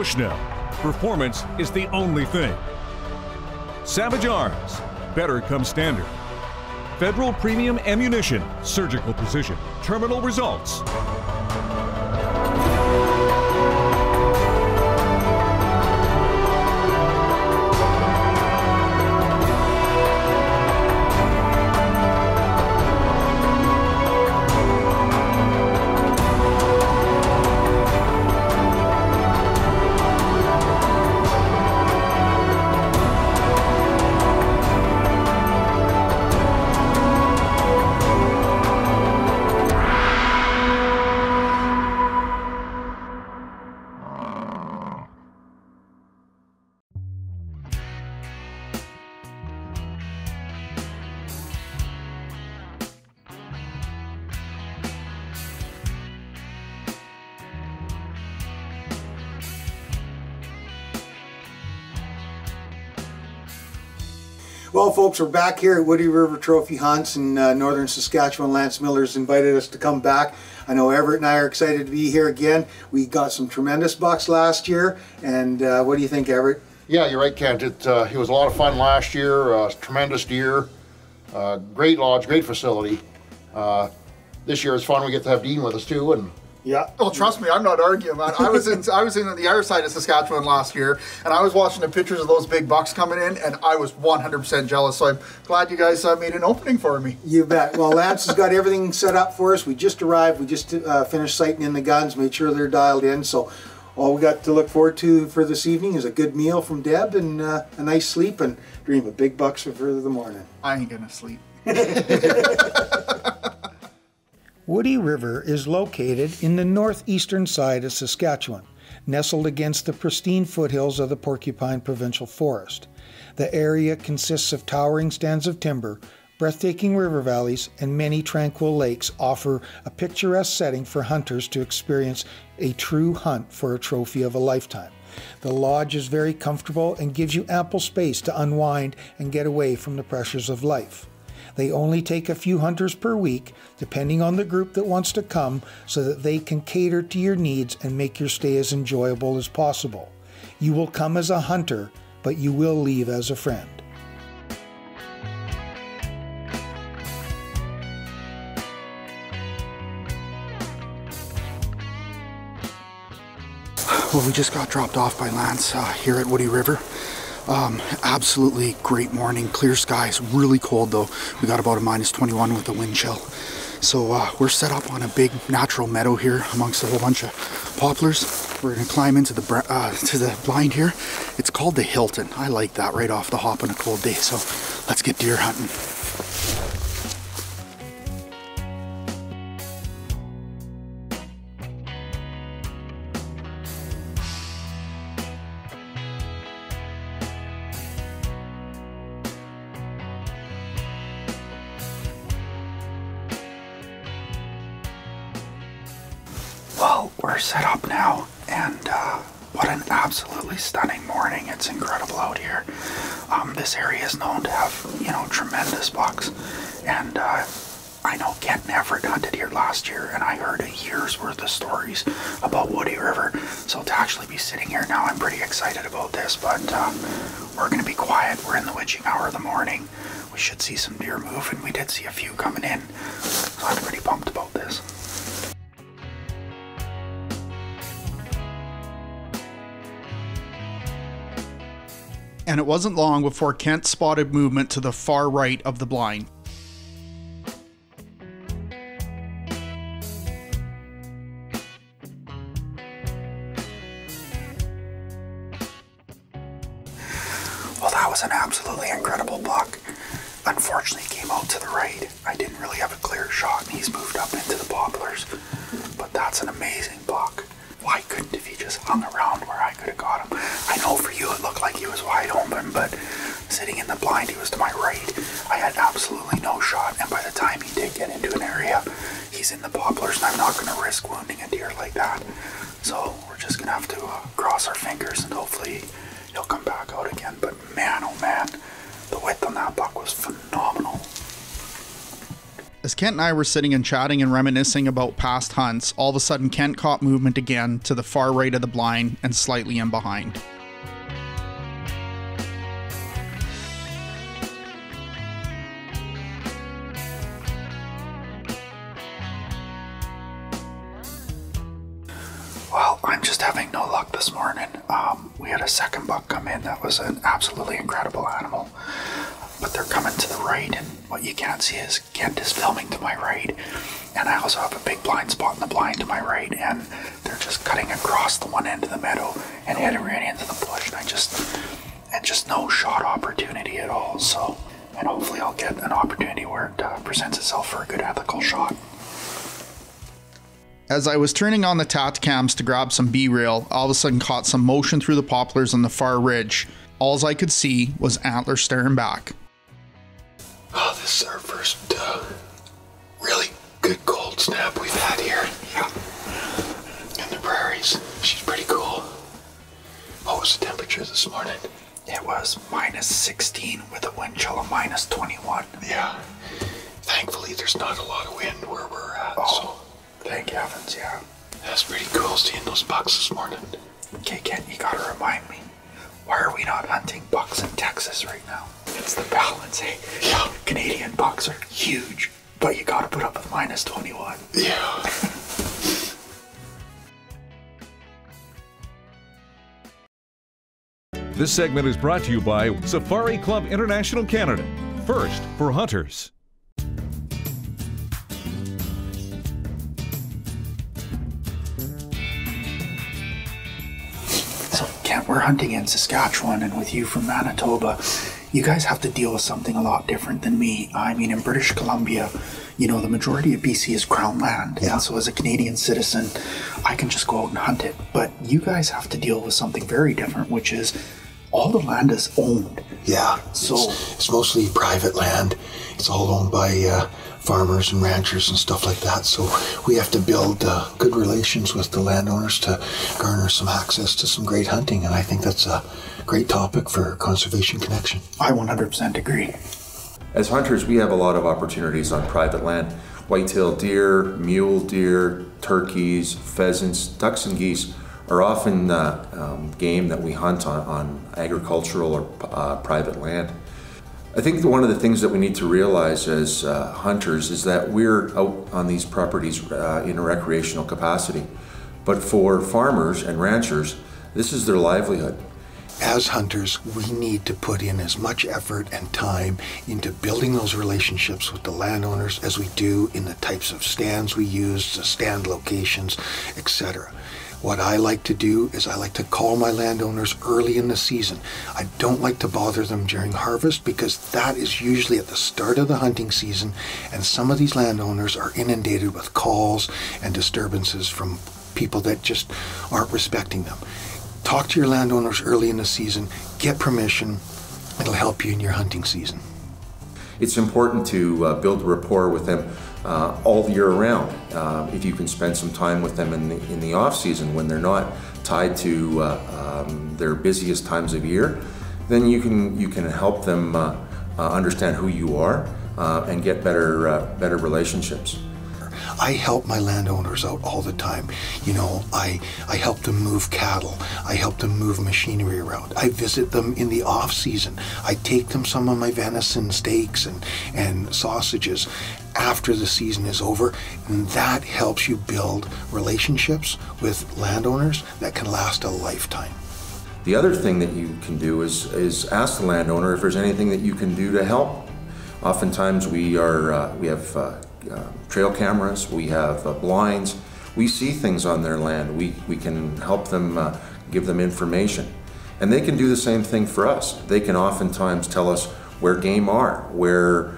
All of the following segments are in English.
Bushnell. Performance is the only thing. Savage Arms. Better comes standard. Federal Premium Ammunition. Surgical precision. Terminal results. Well, folks, we're back here at Woody River Trophy Hunts in northern Saskatchewan. Lance Miller's invited us to come back. I know Everett and I are excited to be here again. We got some tremendous bucks last year, and what do you think, Everett? Yeah, you're right, Kent. It was a lot of fun last year. Tremendous deer, great lodge, great facility. This year it's fun. We get to have Dean with us too, and yeah. Well, trust me, I'm not arguing, man. I was in the other side of Saskatchewan last year, and I was watching the pictures of those big bucks coming in, and I was 100% jealous. So I'm glad you guys made an opening for me. You bet. Well, Lance has got everything set up for us. We just arrived. We just finished sighting in the guns, made sure they're dialed in. So all we got to look forward to for this evening is a good meal from Deb and a nice sleep and dream of big bucks for the morning. I ain't gonna sleep. Woody River is located in the northeastern side of Saskatchewan, nestled against the pristine foothills of the Porcupine Provincial Forest. The area consists of towering stands of timber, breathtaking river valleys, and many tranquil lakes offer a picturesque setting for hunters to experience a true hunt for a trophy of a lifetime. The lodge is very comfortable and gives you ample space to unwind and get away from the pressures of life. They only take a few hunters per week, depending on the group that wants to come, so that they can cater to your needs and make your stay as enjoyable as possible. You will come as a hunter, but you will leave as a friend. Well, we just got dropped off by Lance here at Woody River. Absolutely great morning, clear skies, really cold though. We got about a -21 with the wind chill. So we're set up on a big natural meadow here amongst a whole bunch of poplars. We're gonna climb into the blind here. It's called the Hilton. I like that right off the hop on a cold day. So let's get deer hunting. Well, we're set up now, and what an absolutely stunning morning. It's incredible out here. This area is known to have, tremendous bucks, and I know Kent and Everett hunted here last year, and I heard a year's worth of stories about Woody River, so to actually be sitting here now, I'm pretty excited about this, but we're going to be quiet. We're in the witching hour of the morning. We should see some deer move, and we did see a few coming in, so I'm pretty pumped about this. And it wasn't long before Kent spotted movement to the far right of the blind. Well, that was an absolutely incredible buck. Unfortunately, he came out to the right. I didn't really have a clear shot, and he's moved up into the poplars. But that's an amazing buck. Why couldn't he just hung around where I could have got him? I know for you it looked like he was wide open, but sitting in the blind, he was to my right. I had absolutely no shot, and by the time he did get into an area, he's in the poplars, and I'm not going to risk wounding a deer like that. So we're just going to have to cross our fingers, and hopefully he'll come back out again. But man, oh man, the width on that buck was phenomenal. As Kent and I were sitting and chatting and reminiscing about past hunts, all of a sudden Kent caught movement again to the far right of the blind and slightly in behind. Well, I'm just having no luck this morning. We had a second buck come in that was an absolutely incredible animal. But they're coming to the right, and what you can't see is Kent is filming to my right. And I also have a big blind spot in the blind to my right, and they're just cutting across the one end of the meadow and heading right into the bush. And just no shot opportunity at all. So, and hopefully I'll get an opportunity where it presents itself for a good ethical shot. As I was turning on the Tatcams to grab some B-reel, all of a sudden caught some motion through the poplars on the far ridge. All I could see was antlers staring back. Oh, this is our first really good cold snap we've had here. Yeah. In the prairies. She's pretty cool. What was the temperature this morning? It was -16 with a wind chill of -21. Yeah. Thankfully, there's not a lot of wind where we're at. Oh, so thank heavens, yeah. That's pretty cool seeing those bucks this morning. Okay, Kent, you gotta remind me. Why are we not hunting bucks in Texas right now? It's the balance, eh? Yeah. Canadian bucks are huge, but you gotta put up with -21. Yeah. This segment is brought to you by Safari Club International Canada. First for hunters. So, Kent, we're hunting in Saskatchewan, and with you from Manitoba, you guys have to deal with something a lot different than me. I mean, in British Columbia, you know, the majority of BC is Crown land. Yeah. And so as a Canadian citizen, I can just go out and hunt it. But you guys have to deal with something very different, which is all the land is owned. Yeah. So it's mostly private land. It's all owned by farmers and ranchers and stuff like that. So we have to build good relations with the landowners to garner some access to some great hunting. And I think that's a great topic for Conservation Connection. I 100% agree. As hunters, we have a lot of opportunities on private land. Whitetail deer, mule deer, turkeys, pheasants, ducks and geese are often game that we hunt on agricultural or private land. I think one of the things that we need to realize as hunters is that we're out on these properties in a recreational capacity. But for farmers and ranchers, this is their livelihood. As hunters, we need to put in as much effort and time into building those relationships with the landowners as we do in the types of stands we use, the stand locations, etc. What I like to do is I like to call my landowners early in the season. I don't like to bother them during harvest because that is usually at the start of the hunting season, and some of these landowners are inundated with calls and disturbances from people that just aren't respecting them. Talk to your landowners early in the season, get permission, it'll help you in your hunting season. It's important to build rapport with them all year round. If you can spend some time with them in the off season when they're not tied to their busiest times of year, then you can help them understand who you are and get better relationships. I help my landowners out all the time. You know, I help them move cattle. I help them move machinery around. I visit them in the off season. I take them some of my venison steaks and sausages after the season is over, and that helps you build relationships with landowners that can last a lifetime. The other thing that you can do is ask the landowner if there's anything that you can do to help. Oftentimes we have trail cameras, we have blinds, we see things on their land, we can help them, give them information. And they can do the same thing for us. They can oftentimes tell us where game are, where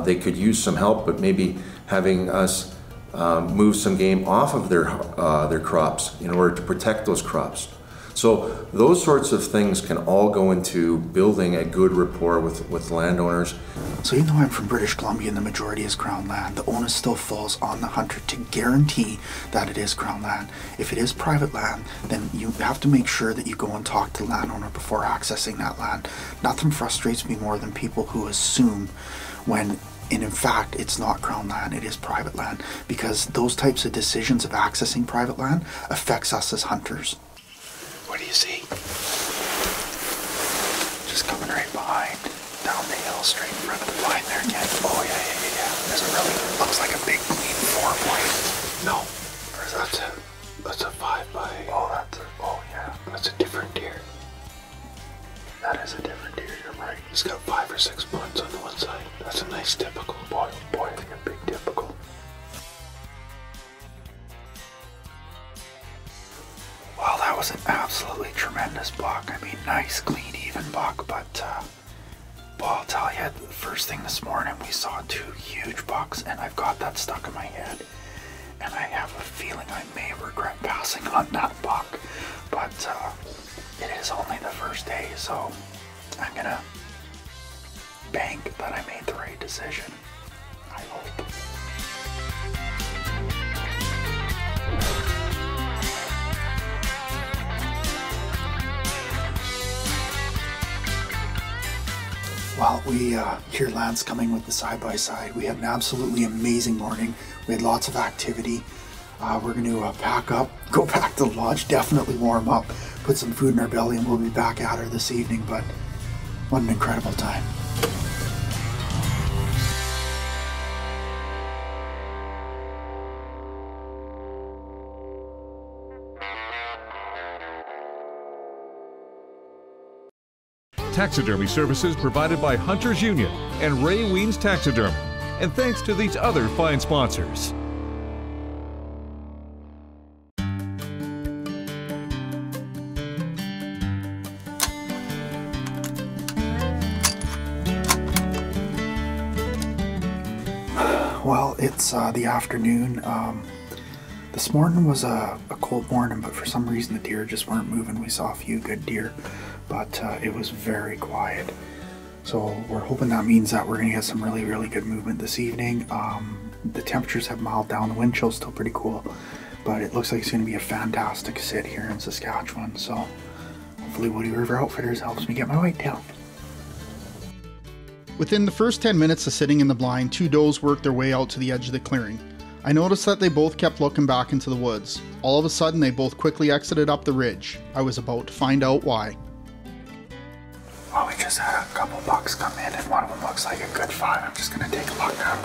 they could use some help, but maybe having us move some game off of their crops in order to protect those crops. So those sorts of things can all go into building a good rapport with landowners. So even though I'm from British Columbia and the majority is Crown land, the onus still falls on the hunter to guarantee that it is Crown land. If it is private land, then you have to make sure that you go and talk to the landowner before accessing that land. Nothing frustrates me more than people who assume when And in fact, it's not Crown land, it is private land, because those types of decisions of accessing private land affects us as hunters. What do you see? Just coming right behind, down the hill, straight in front of the blind there again. Oh yeah. There's a really, looks like a big clean 4-point. No, or is that that's a 5-by. Oh yeah. That's a different deer. That is a different deer, you're right. It's got 5 or 6 points on the one side. That's a nice typical. Boy, I think a big typical. Well, that was an absolutely tremendous buck. I mean, nice, clean, even buck, but well, I'll tell you, the first thing this morning we saw 2 huge bucks, and I've got that stuck in my head. And I have a feeling I may regret passing on that buck, but it is only the first day, so I'm gonna bank that I made the right decision. I hope. Well, we hear Lance coming with the side-by-side. We had an absolutely amazing morning. We had lots of activity. We're going to pack up, go back to the lodge, definitely warm up, put some food in our belly, and we'll be back at her this evening. But what an incredible time. Taxidermy services provided by Hunters Union and Ray Wiens Taxidermy. And thanks to these other fine sponsors. Well, it's the afternoon. This morning was a cold morning, but for some reason the deer just weren't moving. We saw a few good deer, but it was very quiet. So we're hoping that means that we're going to get some really, really good movement this evening. The temperatures have mild down, the wind chill's still pretty cool, but it looks like it's going to be a fantastic sit here in Saskatchewan. So hopefully Woody River Outfitters helps me get my whitetail. Within the first 10 minutes of sitting in the blind, 2 does worked their way out to the edge of the clearing. I noticed that they both kept looking back into the woods. All of a sudden, they both quickly exited up the ridge. I was about to find out why. Well, we just had a couple bucks come in, and one of them looks like a good 5. I'm just going to take a look now.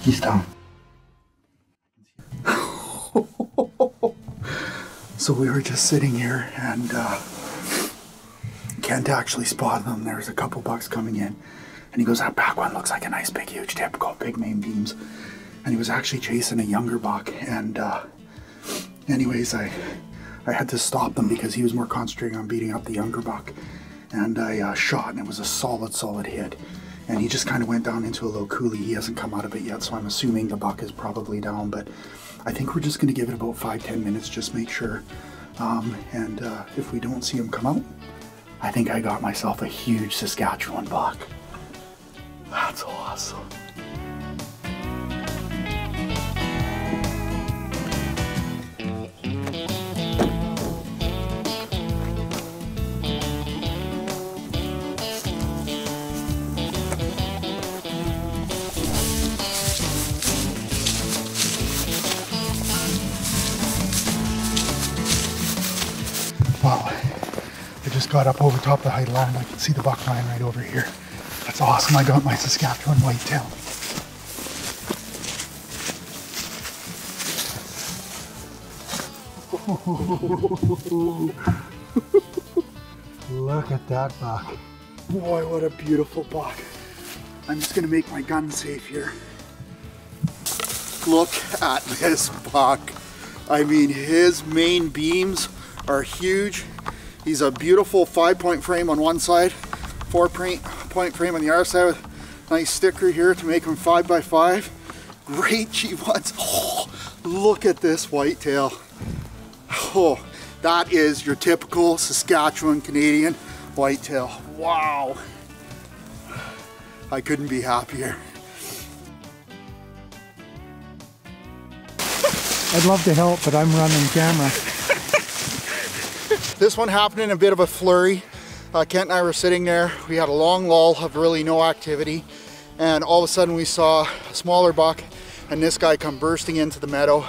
He's down. So we were just sitting here and Kent actually spotted them. There's a couple bucks coming in. And he goes, that back one looks like a nice big huge typical big main beams. And he was actually chasing a younger buck. And anyways, I had to stop them because he was more concentrating on beating up the younger buck. And I shot, and it was a solid hit. And he just kind of went down into a low coulee. He hasn't come out of it yet, so I'm assuming the buck is probably down, but I think we're just going to give it about 5-10 minutes, just make sure. And if we don't see him come out, I think I got myself a huge Saskatchewan buck. That's awesome. Wow, I just got up over top of the high land. I can see the buck line right over here. That's awesome. I got my Saskatchewan whitetail. Look at that buck. Boy, what a beautiful buck. I'm just gonna make my gun safe here. Look at this buck. I mean, his main beams are huge. He's a beautiful 5-point frame on one side, 4-point frame on the other side with nice sticker here to make them 5x5. Great G1s. Oh, look at this whitetail. Oh, that is your typical Saskatchewan Canadian whitetail. Wow. I couldn't be happier. I'd love to help, but I'm running camera. This one happened in a bit of a flurry. Kent and I were sitting there. We had a long lull of really no activity. And all of a sudden we saw a smaller buck and this guy come bursting into the meadow.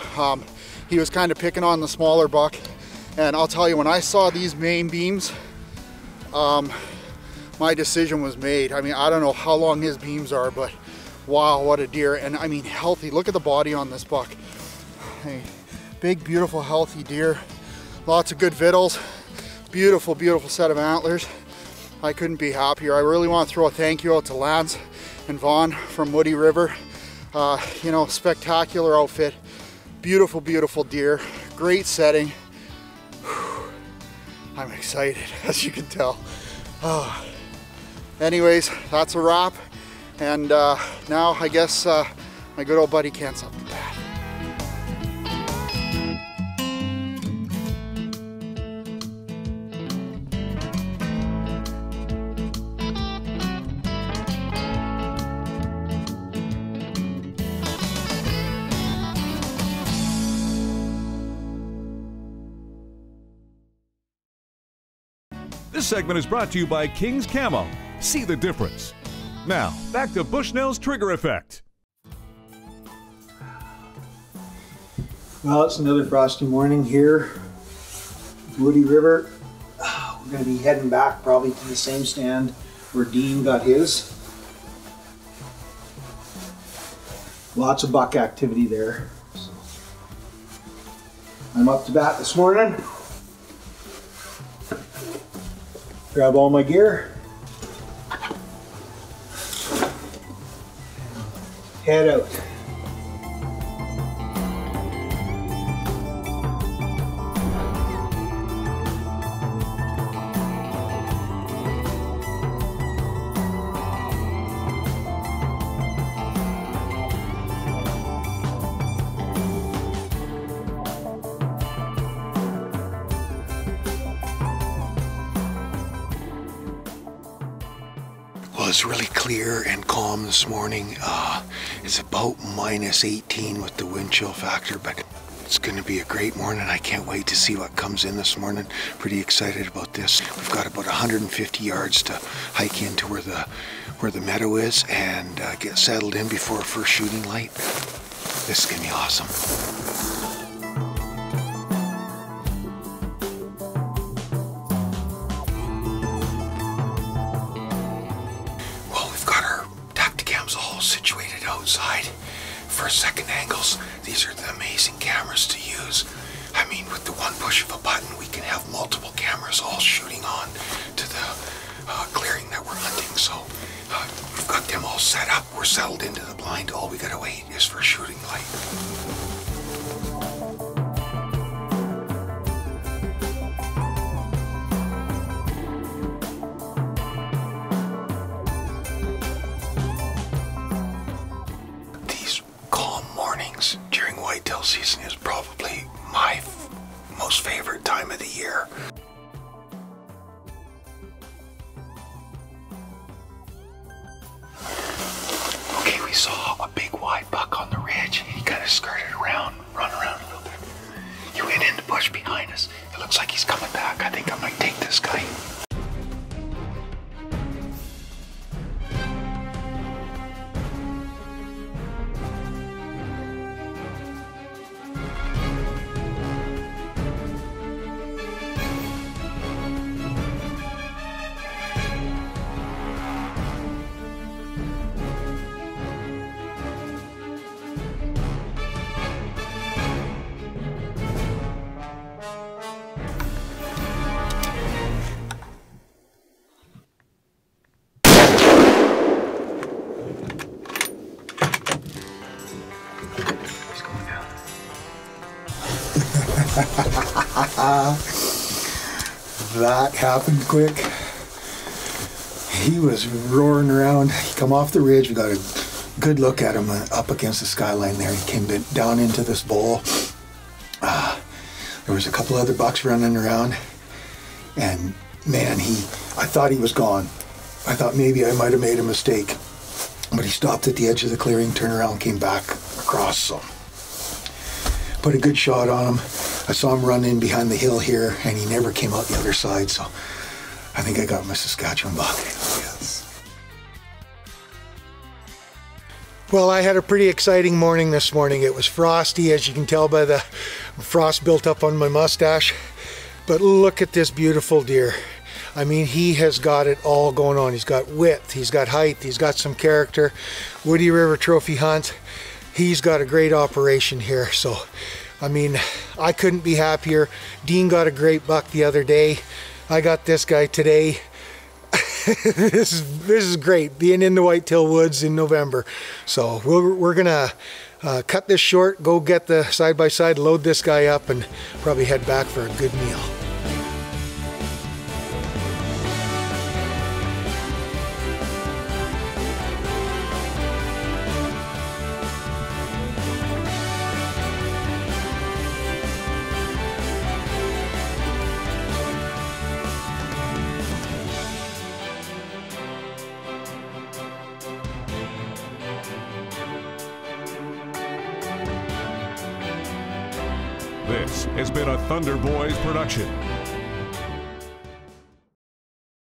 He was kind of picking on the smaller buck. And I'll tell you, when I saw these main beams, my decision was made. I mean, I don't know how long his beams are, but wow, what a deer. And I mean, healthy. Look at the body on this buck. Hey, big, beautiful, healthy deer. Lots of good vittles. Beautiful, beautiful set of antlers. I couldn't be happier. I really want to throw a thank you out to Lance and Vaughn from Woody River. You know, spectacular outfit. Beautiful, beautiful deer. Great setting. Whew. I'm excited, as you can tell. Anyways, that's a wrap. And now I guess my good old buddy Kent's up to bat. This segment is brought to you by King's Camo. See the difference. Now, back to Bushnell's Trigger Effect. Well, it's another frosty morning here, Woody River. We're going to be heading back probably to the same stand where Dean got his. Lots of buck activity there. So, I'm up to bat this morning. Grab all my gear. Head out. Well, it's really clear and calm this morning. It's about -18 with the wind chill factor, but it's going to be a great morning. I can't wait to see what comes in this morning. Pretty excited about this. We've got about 150 yards to hike into where the meadow is and get settled in before first shooting light. This is going to be awesome. Situated outside for second angles. These are the amazing cameras to use. I mean, with the one push of a button, we can have multiple cameras all shooting on to the clearing that we're hunting. So we've got them all set up. We're settled into the blind. All we gotta wait is for shooting light. During whitetail season is probably my most favorite time of the year. Okay, we saw a big wide buck on the ridge. He kind of skirted around, run around a little bit. He went in the bush behind us. It looks like he's coming back. I think I might take this guy. That happened quick. He was roaring around. He come off the ridge. We got a good look at him up against the skyline there. He came down into this bowl. There was a couple other bucks running around, and man, I thought he was gone. I thought maybe I might have made a mistake, but he stopped at the edge of the clearing, turned around, came back across. So put a good shot on him. I saw him run in behind the hill here, and he never came out the other side. So I think I got my Saskatchewan buck. Yes. Well, I had a pretty exciting morning this morning. It was frosty, as you can tell by the frost built up on my mustache. But look at this beautiful deer. I mean, he has got it all going on. He's got width, he's got height, he's got some character. Woody River Trophy Hunt, he's got a great operation here. So, I mean, I couldn't be happier. Dean got a great buck the other day. I got this guy today. This is great, being in the whitetail woods in November. So we're gonna cut this short, go get the side-by-side, load this guy up, and probably head back for a good meal. This has been a Thunder Boys production.